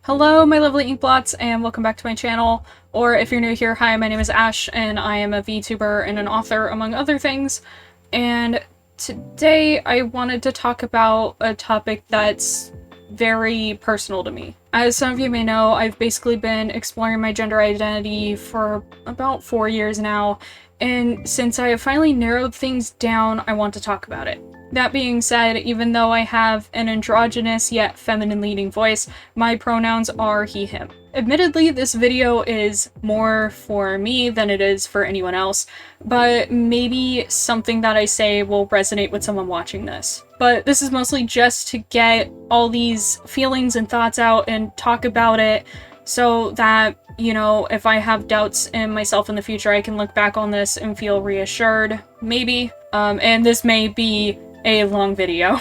Hello, my lovely inkblots, and welcome back to my channel. Or if you're new here, hi, my name is Ash, and I am a VTuber and an author, among other things. And today I wanted to talk about a topic that's very personal to me. As some of you may know, I've basically been exploring my gender identity for about 4 years now, and since I have finally narrowed things down, I want to talk about it. That being said, even though I have an androgynous yet feminine-leaning voice, my pronouns are he, him. Admittedly, this video is more for me than it is for anyone else, but maybe something that I say will resonate with someone watching this. But this is mostly just to get all these feelings and thoughts out and talk about it so that, you know, if I have doubts in myself in the future, I can look back on this and feel reassured, maybe. And this may be a long video.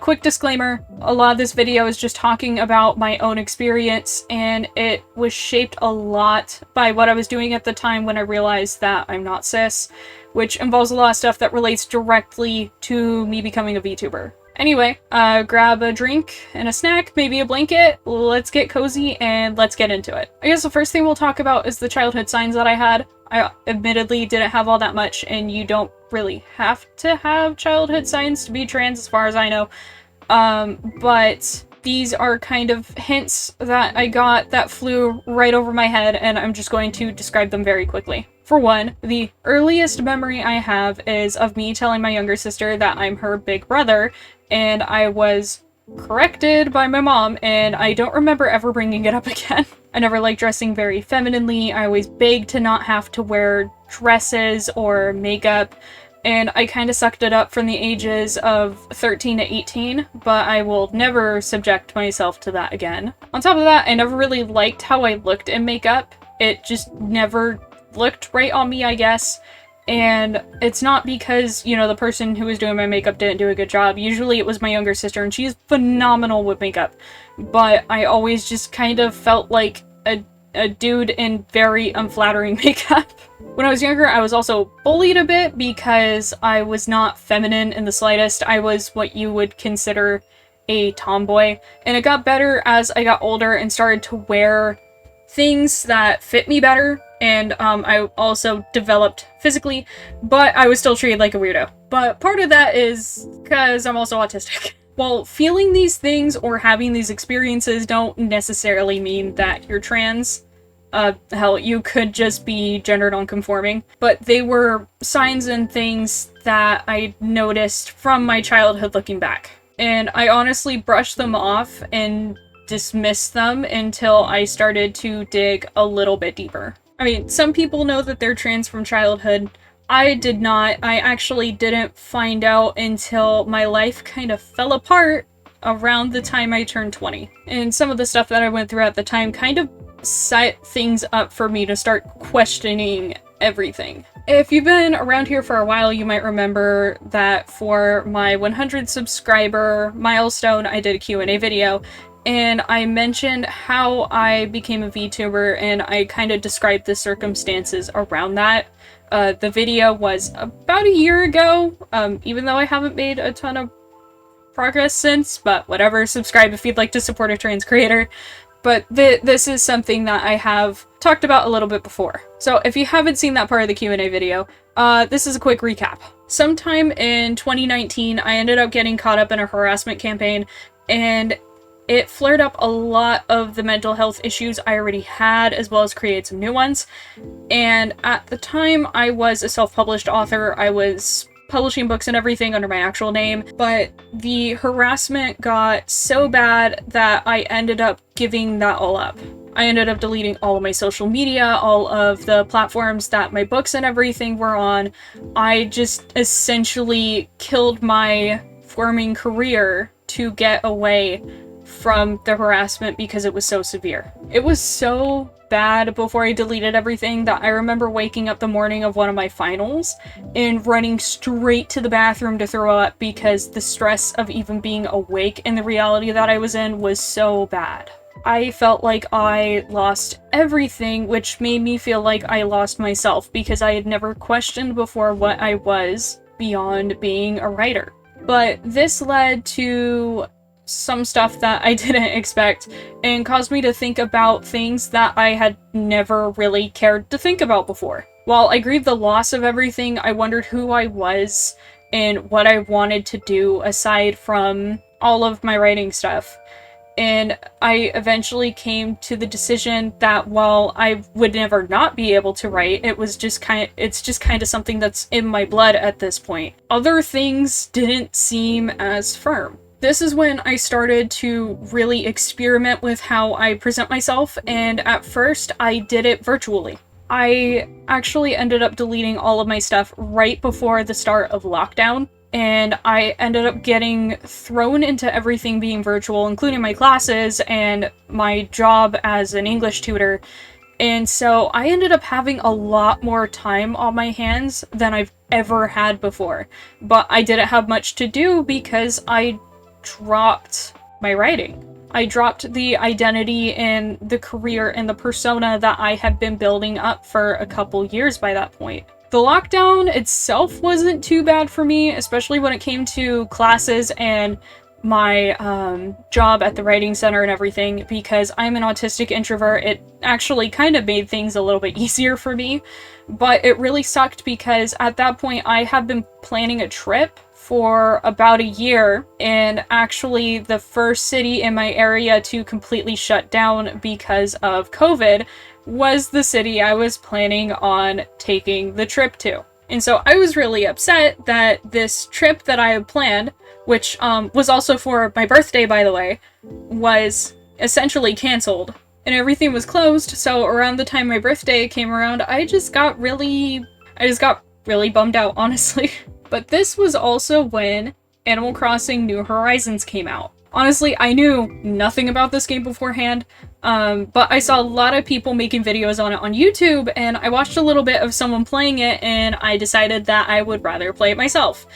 Quick disclaimer, a lot of this video is just talking about my own experience, and it was shaped a lot by what I was doing at the time when I realized that I'm not cis, which involves a lot of stuff that relates directly to me becoming a VTuber. Anyway, grab a drink and a snack, maybe a blanket, let's get cozy and let's get into it. I guess the first thing we'll talk about is the childhood signs that I had. I admittedly didn't have all that much, and you don't really have to have childhood signs to be trans as far as I know. But these are kind of hints that I got that flew right over my head, and I'm just going to describe them very quickly. For one, the earliest memory I have is of me telling my younger sister that I'm her big brother, and I was corrected by my mom, and I don't remember ever bringing it up again. I never liked dressing very femininely. I always begged to not have to wear dresses or makeup, and I kind of sucked it up from the ages of 13 to 18, but I will never subject myself to that again. On top of that, I never really liked how I looked in makeup. It just never looked right on me, I guess. And it's not because, you know, the person who was doing my makeup didn't do a good job. Usually it was my younger sister, and she's phenomenal with makeup. But I always just kind of felt like a dude in very unflattering makeup. When I was younger, I was also bullied a bit because I was not feminine in the slightest. I was what you would consider a tomboy. And it got better as I got older and started to wear things that fit me better. And I also developed physically, but I was still treated like a weirdo. But part of that is because I'm also autistic. While feeling these things or having these experiences don't necessarily mean that you're trans. Hell, you could just be gender nonconforming. But they were signs and things that I noticed from my childhood looking back. And I honestly brushed them off and dismissed them until I started to dig a little bit deeper. I mean, some people know that they're trans from childhood. I did not. I actually didn't find out until my life kind of fell apart around the time I turned 20. And some of the stuff that I went through at the time kind of set things up for me to start questioning everything. If you've been around here for a while, you might remember that for my 100 subscriber milestone, I did a Q&A video. And I mentioned how I became a VTuber, and I kind of described the circumstances around that. The video was about a year ago, even though I haven't made a ton of progress since, but whatever, subscribe if you'd like to support a trans creator. But this is something that I have talked about a little bit before. So if you haven't seen that part of the Q&A video, this is a quick recap. Sometime in 2019, I ended up getting caught up in a harassment campaign, and it flared up a lot of the mental health issues I already had, as well as create some new ones. And at the time, I was a self-published author. I was publishing books and everything under my actual name, but the harassment got so bad that I ended up giving that all up. I ended up deleting all of my social media, all of the platforms that my books and everything were on. I just essentially killed my forming career to get away from the harassment because it was so severe. It was so bad before I deleted everything that I remember waking up the morning of one of my finals and running straight to the bathroom to throw up because the stress of even being awake in the reality that I was in was so bad. I felt like I lost everything, which made me feel like I lost myself because I had never questioned before what I was beyond being a writer. But this led to some stuff that I didn't expect and caused me to think about things that I had never really cared to think about before. While I grieved the loss of everything, I wondered who I was and what I wanted to do aside from all of my writing stuff. And I eventually came to the decision that while I would never not be able to write, it's just kind of something that's in my blood at this point. Other things didn't seem as firm. This is when I started to really experiment with how I present myself, and at first I did it virtually. I actually ended up deleting all of my stuff right before the start of lockdown, and I ended up getting thrown into everything being virtual, including my classes and my job as an English tutor. And so I ended up having a lot more time on my hands than I've ever had before. But I didn't have much to do because I dropped my writing. I dropped the identity and the career and the persona that I had been building up for a couple years by that point. The lockdown itself wasn't too bad for me, especially when it came to classes and my job at the writing center and everything, because I'm an autistic introvert. It actually kind of made things a little bit easier for me, but it really sucked because at that point I had been planning a trip for about a year, and actually the first city in my area to completely shut down because of COVID was the city I was planning on taking the trip to. And so I was really upset that this trip that I had planned, which was also for my birthday, by the way, was essentially canceled. And everything was closed, so around the time my birthday came around, I just got really bummed out, honestly. But this was also when Animal Crossing New Horizons came out. Honestly, I knew nothing about this game beforehand, but I saw a lot of people making videos on it on YouTube, and I watched a little bit of someone playing it, and I decided that I would rather play it myself.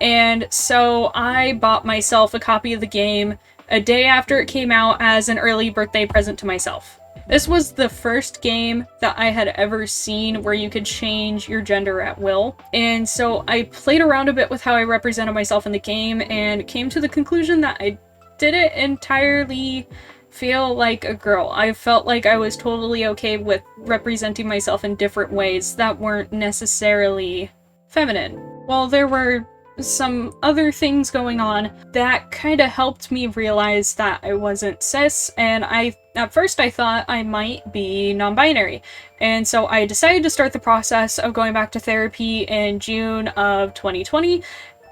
And so I bought myself a copy of the game a day after it came out as an early birthday present to myself. This was the first game that I had ever seen where you could change your gender at will, and so I played around a bit with how I represented myself in the game and came to the conclusion that I didn't entirely feel like a girl. I felt like I was totally okay with representing myself in different ways that weren't necessarily feminine. While there were some other things going on that kind of helped me realize that I wasn't cis, and at first I thought I might be non-binary, and so I decided to start the process of going back to therapy in June of 2020,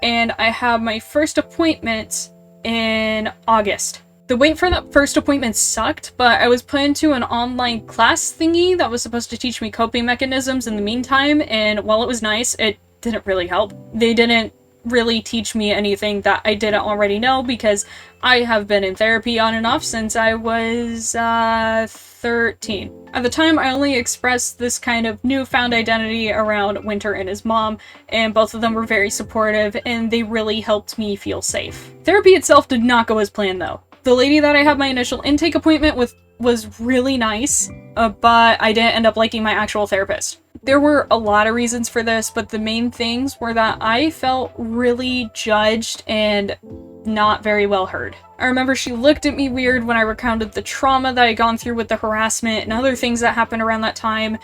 and I had my first appointment in August. The wait for that first appointment sucked, but I was put into an online class thingy that was supposed to teach me coping mechanisms in the meantime, and while it was nice, it didn't really help. They didn't really teach me anything that I didn't already know because I have been in therapy on and off since I was 13. At the time, I only expressed this kind of newfound identity around Winter and his mom, and both of them were very supportive, and they really helped me feel safe. Therapy itself did not go as planned, though. The lady that I had my initial intake appointment with was really nice, but I didn't end up liking my actual therapist. There were a lot of reasons for this, but the main things were that I felt really judged and not very well heard. I remember she looked at me weird when I recounted the trauma that I'd gone through with the harassment and other things that happened around that time,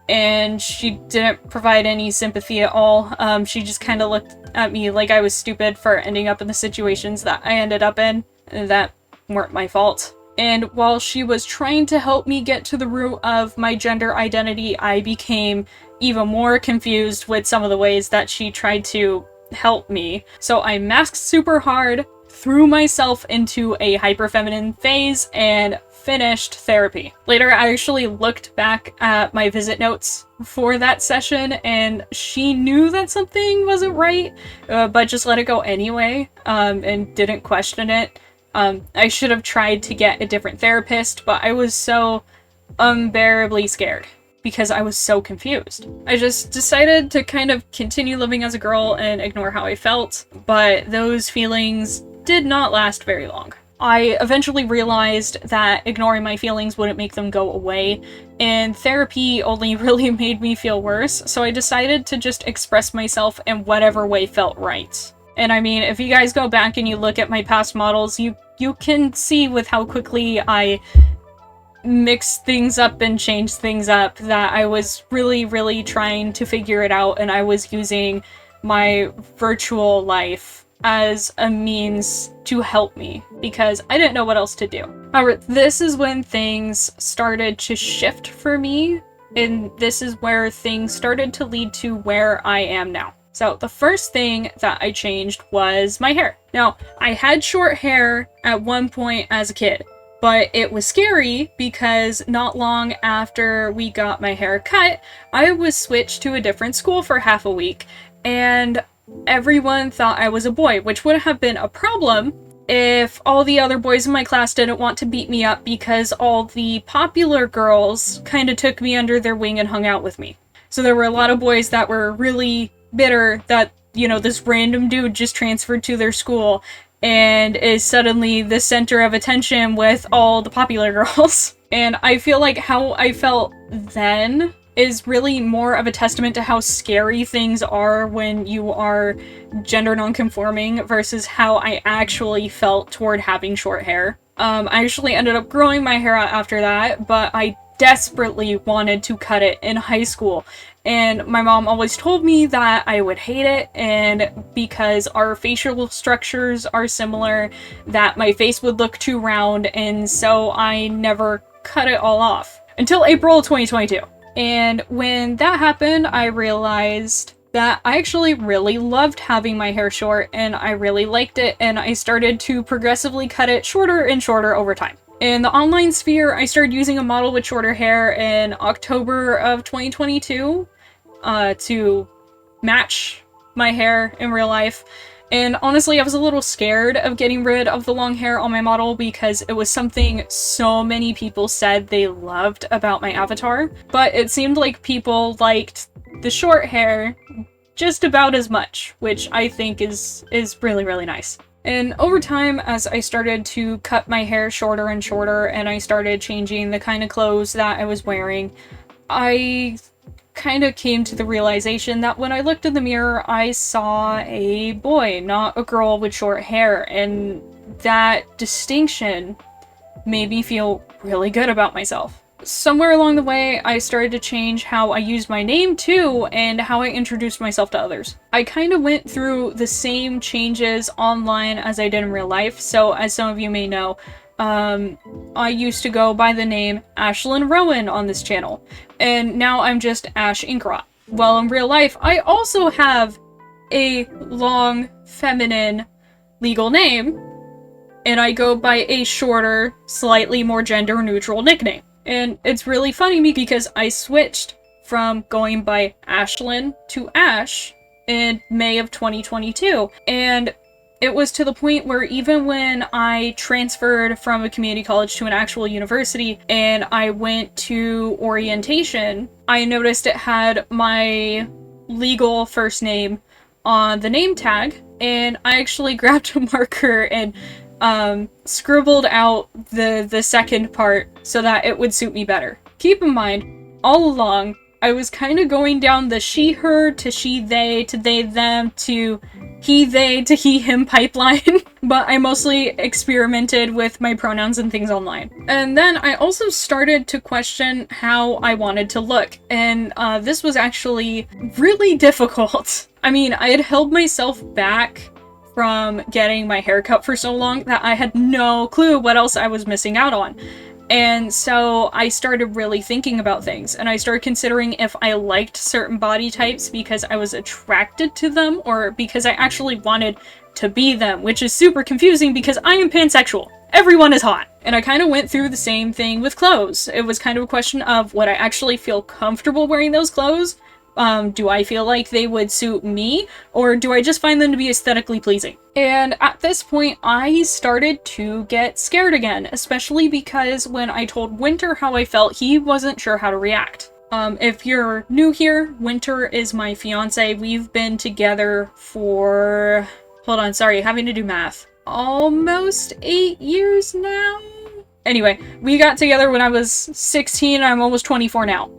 and she didn't provide any sympathy at all. She just kind of looked at me like I was stupid for ending up in the situations that I ended up in, and that weren't my fault. And while she was trying to help me get to the root of my gender identity, I became even more confused with some of the ways that she tried to help me. So I masked super hard, threw myself into a hyperfeminine phase, and finished therapy. Later, I actually looked back at my visit notes for that session, and she knew that something wasn't right, but just let it go anyway, and didn't question it. I should have tried to get a different therapist, but I was so unbearably scared because I was so confused. I just decided to kind of continue living as a girl and ignore how I felt, but those feelings did not last very long. I eventually realized that ignoring my feelings wouldn't make them go away, and therapy only really made me feel worse, so I decided to just express myself in whatever way felt right. And I mean, if you guys go back and you look at my past models, you can see with how quickly I mix things up and change things up that I was really, really trying to figure it out, and I was using my virtual life as a means to help me because I didn't know what else to do. However, this is when things started to shift for me, and this is where things started to lead to where I am now. So the first thing that I changed was my hair. Now, I had short hair at one point as a kid, but it was scary because not long after we got my hair cut, I was switched to a different school for half a week, and everyone thought I was a boy, which would have been a problem if all the other boys in my class didn't want to beat me up because all the popular girls kind of took me under their wing and hung out with me. So there were a lot of boys that were really bitter that, you know, this random dude just transferred to their school and is suddenly the center of attention with all the popular girls. And I feel like how I felt then is really more of a testament to how scary things are when you are gender nonconforming versus how I actually felt toward having short hair. I actually ended up growing my hair out after that, but I desperately wanted to cut it in high school. And my mom always told me that I would hate it, and because our facial structures are similar, that my face would look too round, and so I never cut it all off. Until April 2022. And when that happened, I realized that I actually really loved having my hair short, and I really liked it, and I started to progressively cut it shorter and shorter over time. In the online sphere, I started using a model with shorter hair in October of 2022 to match my hair in real life. And honestly, I was a little scared of getting rid of the long hair on my model because it was something so many people said they loved about my avatar. But it seemed like people liked the short hair just about as much, which I think is really, really nice. And over time, as I started to cut my hair shorter and shorter, and I started changing the kind of clothes that I was wearing, I kind of came to the realization that when I looked in the mirror, I saw a boy, not a girl with short hair, and that distinction made me feel really good about myself. Somewhere along the way, I started to change how I used my name too, and how I introduced myself to others. I kind of went through the same changes online as I did in real life, so as some of you may know, I used to go by the name Ashlyn Rowan on this channel, and now I'm just Ash Inkrot. Well, in real life, I also have a long, feminine, legal name, and I go by a shorter, slightly more gender-neutral nickname. And it's really funny because I switched from going by Ashlyn to Ash in May of 2022, and it was to the point where even when I transferred from a community college to an actual university and I went to orientation, I noticed it had my legal first name on the name tag, and I actually grabbed a marker and scribbled out the second part so that it would suit me better. Keep in mind, all along, I was kind of going down the she, her, to she, they, to they, them, to he, they, to he, him pipeline, but I mostly experimented with my pronouns and things online. And then I also started to question how I wanted to look, and this was actually really difficult. I mean, I had held myself back from getting my hair cut for so long that I had no clue what else I was missing out on. And so I started really thinking about things, and I started considering if I liked certain body types because I was attracted to them or because I actually wanted to be them, which is super confusing because I am pansexual. Everyone is hot. And I kind of went through the same thing with clothes. It was kind of a question of would I actually feel comfortable wearing those clothes? Do I feel like they would suit me, or do I just find them to be aesthetically pleasing? And at this point, I started to get scared again, especially because when I told Winter how I felt, he wasn't sure how to react. If you're new here, Winter is my fiance. We've been together for... hold on, sorry, having to do math. Almost 8 years now? Anyway, we got together when I was 16, I'm almost 24 now.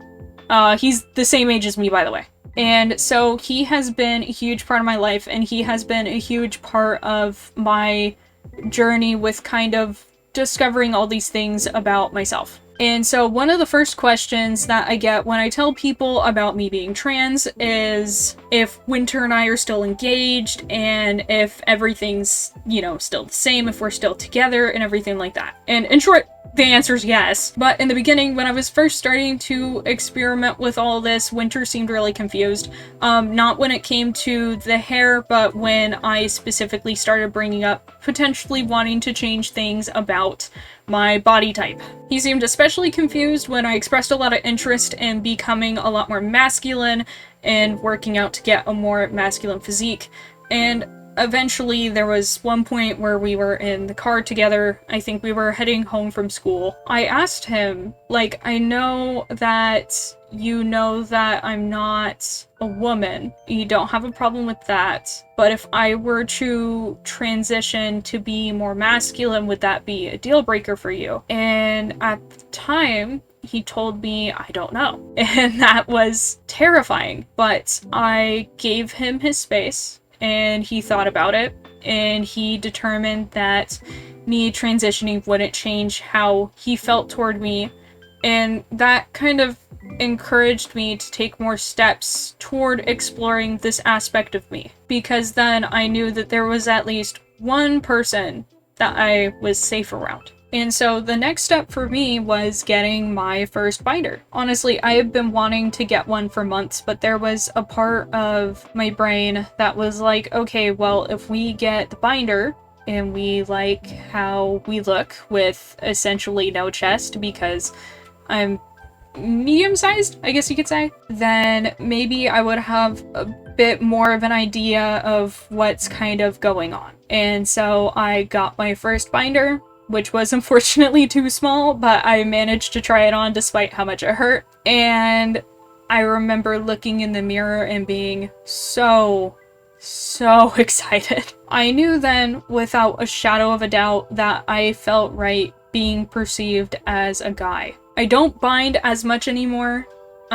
He's the same age as me, by the way. And so he has been a huge part of my life, and he has been a huge part of my journey with kind of discovering all these things about myself. And so one of the first questions that I get when I tell people about me being trans is if Winter and I are still engaged, and if everything's, you know, still the same, if we're still together and everything like that. And in short, the answer is yes. But in the beginning, when I was first starting to experiment with all this, Winter seemed really confused. Not when it came to the hair, but when I specifically started bringing up potentially wanting to change things about my body type. He seemed especially confused when I expressed a lot of interest in becoming a lot more masculine and working out to get a more masculine physique. And eventually there was one point where we were in the car together. I think we were heading home from school. I asked him, like, I know that you know that I'm not a woman. You don't have a problem with that. But if I were to transition to be more masculine, would that be a deal breaker for you? And at the time, he told me, I don't know. And that was terrifying. But I gave him his space, and he thought about it, and he determined that me transitioning wouldn't change how he felt toward me. And that kind of encouraged me to take more steps toward exploring this aspect of me, because then I knew that there was at least one person that I was safe around. And so the next step for me was getting my first binder. Honestly, I had been wanting to get one for months, but there was a part of my brain that was like, okay, well, if we get the binder and we like how we look with essentially no chest, because I'm medium-sized, I guess you could say, then maybe I would have a bit more of an idea of what's kind of going on. And so I got my first binder, which was unfortunately too small, but I managed to try it on despite how much it hurt. And I remember looking in the mirror and being so excited. I knew then, without a shadow of a doubt, that I felt right being perceived as a guy. I don't bind as much anymore.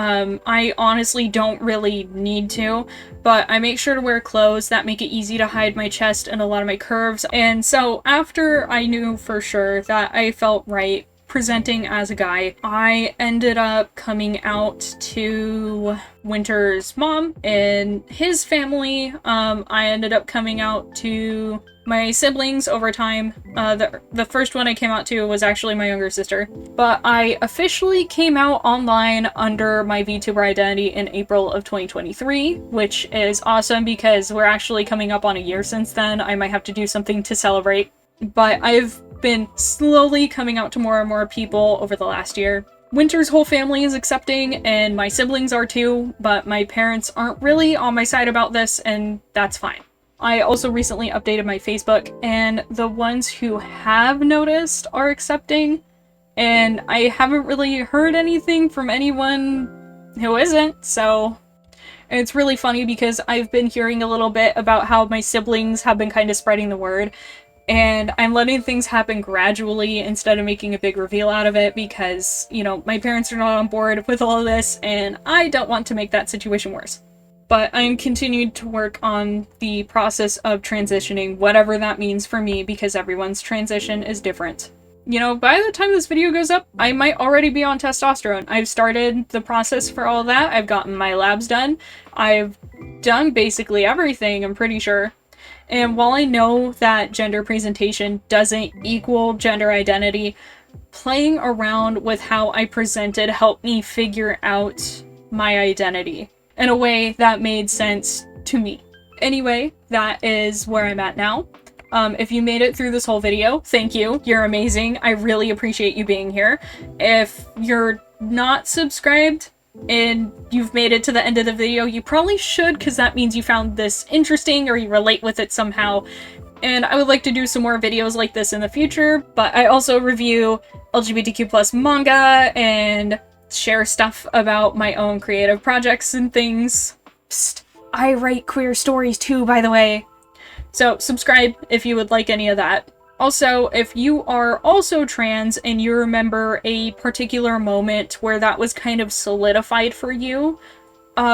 I honestly don't really need to, but I make sure to wear clothes that make it easy to hide my chest and a lot of my curves. And so after I knew for sure that I felt right presenting as a guy, I ended up coming out to Winter's mom and his family. I ended up coming out to my siblings over time. The first one I came out to was actually my younger sister, but I officially came out online under my VTuber identity in April of 2023, which is awesome because we're actually coming up on a year since then. I might have to do something to celebrate, but I've been slowly coming out to more and more people over the last year. Winter's whole family is accepting, and my siblings are too, but my parents aren't really on my side about this, and that's fine. I also recently updated my Facebook, and the ones who have noticed are accepting, and I haven't really heard anything from anyone who isn't, so it's really funny because I've been hearing a little bit about how my siblings have been kind of spreading the word, and I'm letting things happen gradually instead of making a big reveal out of it because, you know, my parents are not on board with all of this, and I don't want to make that situation worse. But I'm continuing to work on the process of transitioning, whatever that means for me, because everyone's transition is different. You know, by the time this video goes up, I might already be on testosterone. I've started the process for all that. I've gotten my labs done. I've done basically everything, I'm pretty sure. And while I know that gender presentation doesn't equal gender identity, playing around with how I presented helped me figure out my identity in a way that made sense to me. Anyway, that is where I'm at now. If you made it through this whole video, thank you. You're amazing. I really appreciate you being here. If you're not subscribed and you've made it to the end of the video, you probably should, because that means you found this interesting or you relate with it somehow. And I would like to do some more videos like this in the future, but I also review LGBTQ+ manga and share stuff about my own creative projects and things. Psst, I write queer stories too, by the way. So subscribe if you would like any of that. Also, if you are also trans and you remember a particular moment where that was kind of solidified for you,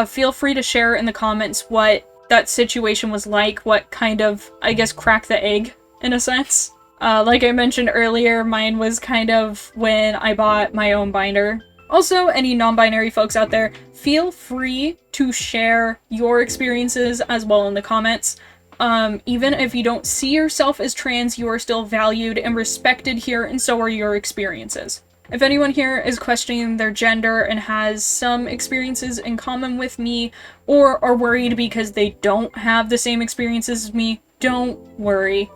feel free to share in the comments what that situation was like, what kind of, I guess, cracked the egg, in a sense. Like I mentioned earlier, mine was kind of when I bought my own binder. Also, any non-binary folks out there, feel free to share your experiences as well in the comments. Even if you don't see yourself as trans, you are still valued and respected here, and so are your experiences. If anyone here is questioning their gender and has some experiences in common with me, or are worried because they don't have the same experiences as me, don't worry.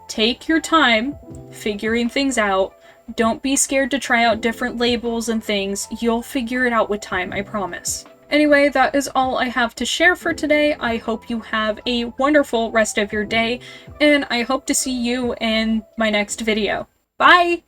Take your time figuring things out. Don't be scared to try out different labels and things. You'll figure it out with time, I promise. Anyway, that is all I have to share for today. I hope you have a wonderful rest of your day, and I hope to see you in my next video. Bye!